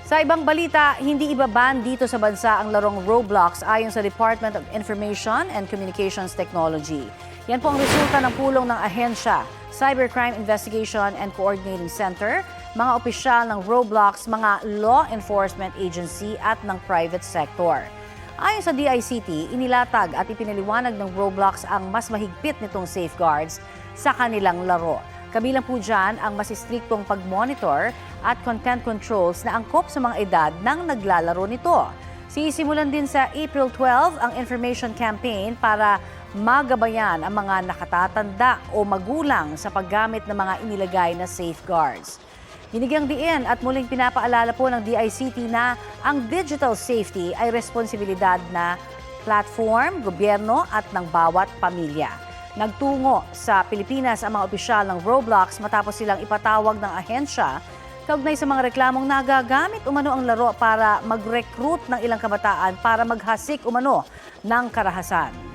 Sa ibang balita, hindi ibaban dito sa bansa ang larong Roblox ayon sa Department of Information and Communications Technology. Yan po ang resulta ng pulong ng ahensya, Cybercrime Investigation and Coordinating Center, mga opisyal ng Roblox, mga law enforcement agency at ng private sector. Ayon sa DICT, inilatag at ipinaliwanag ng Roblox ang mas mahigpit nitong safeguards sa kanilang laro. Kabilang po dyan ang mas istriktong pag-monitor at content controls na angkop sa mga edad ng naglalaro nito. Sisimulan din sa April 12 ang information campaign para magabayan ang mga nakatatanda o magulang sa paggamit ng mga inilagay na safeguards. Binigyang diin at muling pinapaalala po ng DICT na ang digital safety ay responsibilidad na platform, gobyerno at ng bawat pamilya. Nagtungo sa Pilipinas ang mga opisyal ng Roblox matapos silang ipatawag ng ahensya kaugnay sa mga reklamong nagagamit umano ang laro para mag-recruit ng ilang kabataan para maghasik umano ng karahasan.